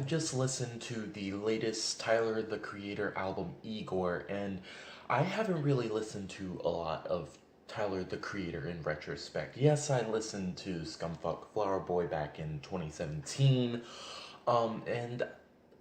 just listened to the latest Tyler, the Creator album, Igor, and I haven't really listened to a lot of Tyler, the Creator in retrospect. Yes, I listened to Scumfuck Flower Boy back in 2017, and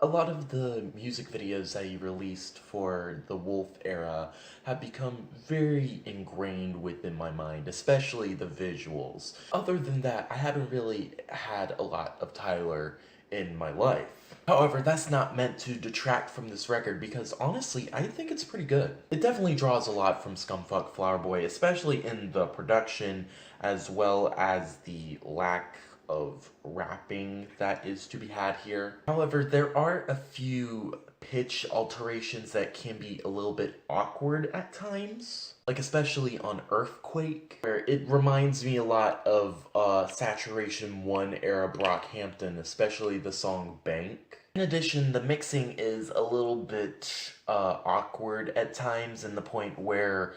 a lot of the music videos that he released for the Wolf era have become very ingrained within my mind, especially the visuals. Other than that, I haven't really had a lot of Tyler in my life. However, that's not meant to detract from this record because honestly, I think it's pretty good. It definitely draws a lot from Scumfuck Flower Boy, especially in the production as well as the lack of rapping that is to be had here. However, there are a few pitch alterations that can be a little bit awkward at times. Like especially on Earthquake, where it reminds me a lot of Saturation 1 era Brockhampton, especially the song Bank. In addition, the mixing is a little bit awkward at times, in the point where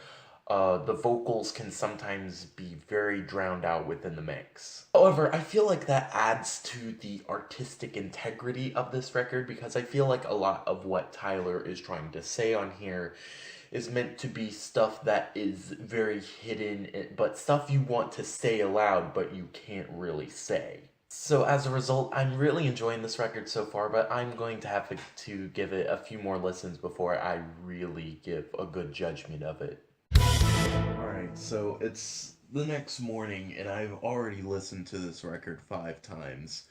the vocals can sometimes be very drowned out within the mix. However, I feel like that adds to the artistic integrity of this record because I feel like a lot of what Tyler is trying to say on here is meant to be stuff that is very hidden, but stuff you want to say aloud but you can't really say. So as a result, I'm really enjoying this record so far, but I'm going to have to give it a few more listens before I really give a good judgment of it. Alright, so it's the next morning and I've already listened to this record 5 times.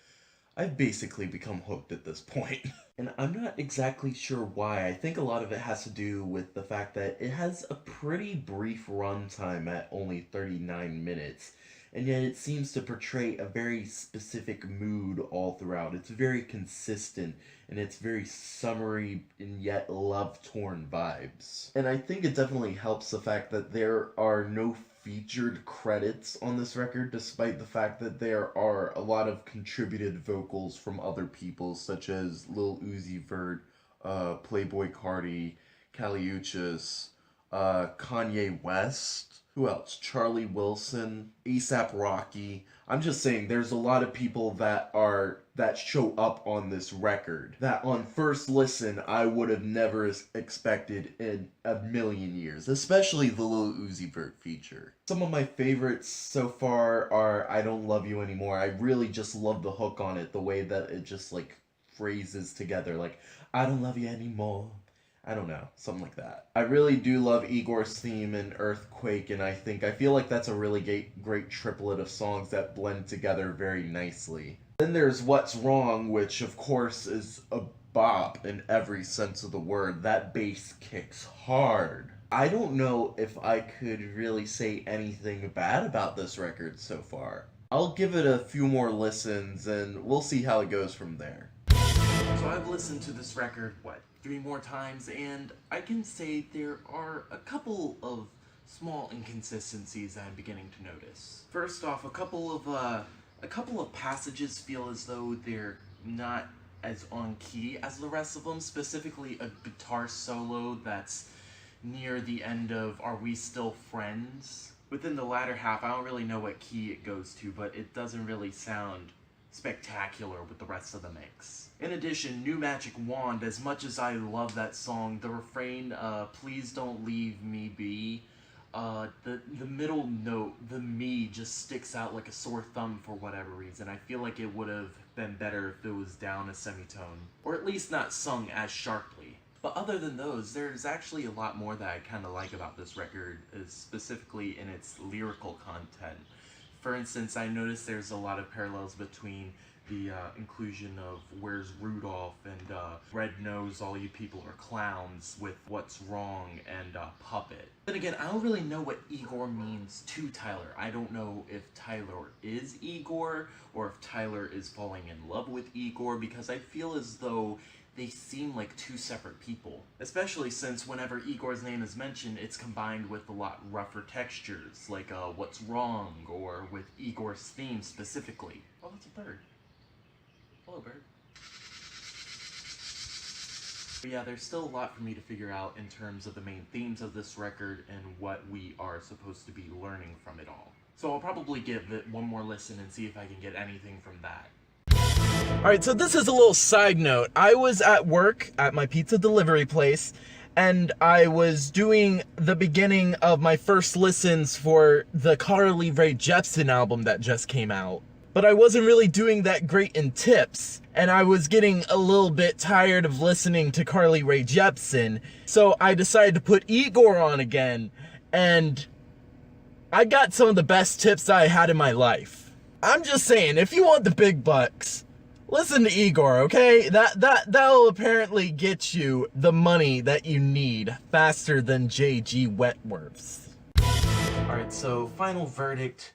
I've basically become hooked at this point. And I'm not exactly sure why. I think a lot of it has to do with the fact that it has a pretty brief runtime at only 39 minutes. And yet it seems to portray a very specific mood all throughout. It's very consistent, and it's very summery and yet love-torn vibes. And I think it definitely helps the fact that there are no featured credits on this record, despite the fact that there are a lot of contributed vocals from other people, such as Lil Uzi Vert, Playboi Carti, Kali Uchis, Kanye West. Who else? Charlie Wilson, A$AP Rocky. I'm just saying there's a lot of people that show up on this record that on first listen I would have never expected in a million years, especially the Lil Uzi Vert feature. Some of my favorites so far are I Don't Love You Anymore. I really just love the hook on it, the way that it just like phrases together, like I don't love you anymore. I don't know, something like that. I really do love Igor's theme in Earthquake, and I feel like that's a really great triplet of songs that blend together very nicely. Then there's What's Wrong, which of course is a bop in every sense of the word. That bass kicks hard. I don't know if I could really say anything bad about this record so far. I'll give it a few more listens, and we'll see how it goes from there. So I've listened to this record, 3 more times, and I can say there are a couple of small inconsistencies I'm beginning to notice. First off, a couple of passages feel as though they're not as on key as the rest of them, specifically a guitar solo that's near the end of Are We Still Friends? Within the latter half, I don't really know what key it goes to, but it doesn't really sound spectacular with the rest of the mix. In addition, New Magic Wand, as much as I love that song, the refrain, Please Don't Leave Me Be, the middle note, the me, just sticks out like a sore thumb for whatever reason. I feel like it would have been better if it was down a semitone, or at least not sung as sharply. But other than those, there's actually a lot more that I kind of like about this record, specifically in its lyrical content. For instance, I noticed there's a lot of parallels between the inclusion of Where's Rudolph and Red Nose, All You People Are Clowns with What's Wrong and Puppet. Then again, I don't really know what Igor means to Tyler. I don't know if Tyler is Igor or if Tyler is falling in love with Igor, because I feel as though they seem like 2 separate people. Especially since whenever Igor's name is mentioned, it's combined with a lot rougher textures, like What's Wrong, or with Igor's theme specifically. Oh, that's a bird. Hello, bird. But yeah, there's still a lot for me to figure out in terms of the main themes of this record and what we are supposed to be learning from it all. So I'll probably give it one more listen and see if I can get anything from that. Alright, so this is a little side note. I was at work at my pizza delivery place, and I was doing the beginning of my first listens for the Carly Rae Jepsen album that just came out. But I wasn't really doing that great in tips, and I was getting a little bit tired of listening to Carly Rae Jepsen, so I decided to put IGOR on again, and I got some of the best tips I had in my life. I'm just saying, if you want the big bucks, listen to IGOR, okay? That'll apparently get you the money that you need faster than J.G. Wentworth's. Alright, so final verdict.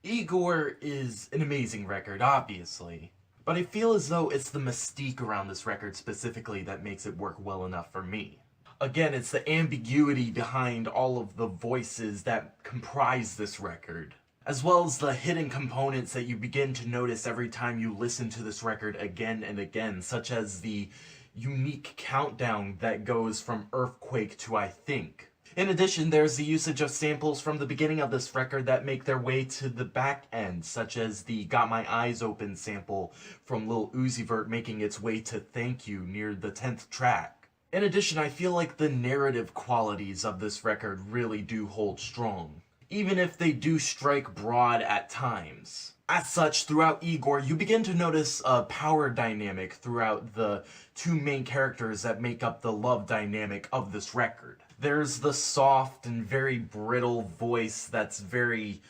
IGOR is an amazing record, obviously. But I feel as though it's the mystique around this record specifically that makes it work well enough for me. Again, it's the ambiguity behind all of the voices that comprise this record, as well as the hidden components that you begin to notice every time you listen to this record again and again, such as the unique countdown that goes from Earthquake to I Think. In addition, there's the usage of samples from the beginning of this record that make their way to the back end, such as the Got My Eyes Open sample from Lil Uzi Vert making its way to Thank You near the 10th track. In addition, I feel like the narrative qualities of this record really do hold strong, even if they do strike broad at times. As such, throughout IGOR, you begin to notice a power dynamic throughout the two main characters that make up the love dynamic of this record. There's the soft and very brittle voice that's very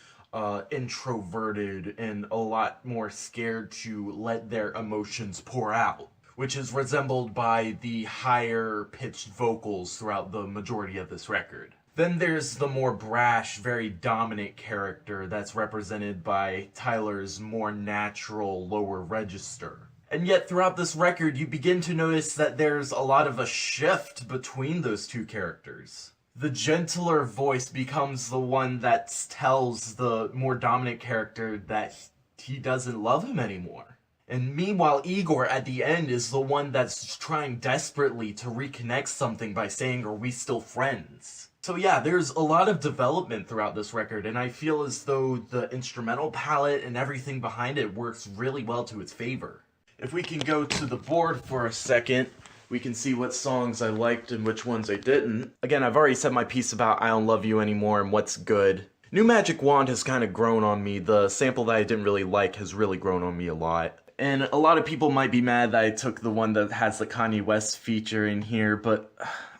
introverted and a lot more scared to let their emotions pour out, which is resembled by the higher pitched vocals throughout the majority of this record. Then there's the more brash, very dominant character that's represented by Tyler's more natural lower register. And yet throughout this record, you begin to notice that there's a lot of a shift between those two characters. The gentler voice becomes the one that tells the more dominant character that he doesn't love him anymore. And meanwhile, IGOR at the end is the one that's trying desperately to reconnect something by saying, "Are we still friends?" So yeah, there's a lot of development throughout this record, and I feel as though the instrumental palette and everything behind it works really well to its favor. If we can go to the board for a second, we can see what songs I liked and which ones I didn't. Again, I've already said my piece about I Don't Love You Anymore and what's good. New Magic Wand has kind of grown on me. The sample that I didn't really like has really grown on me a lot. And a lot of people might be mad that I took the one that has the Kanye West feature in here, but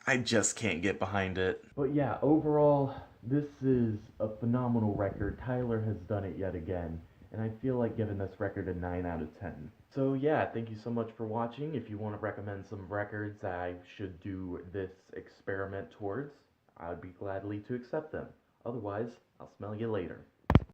I just can't get behind it. But yeah, overall, this is a phenomenal record. Tyler has done it yet again, and I feel like giving this record a 9 out of 10. So yeah, thank you so much for watching. If you want to recommend some records I should do this experiment towards, I would be gladly to accept them. Otherwise, I'll smell you later.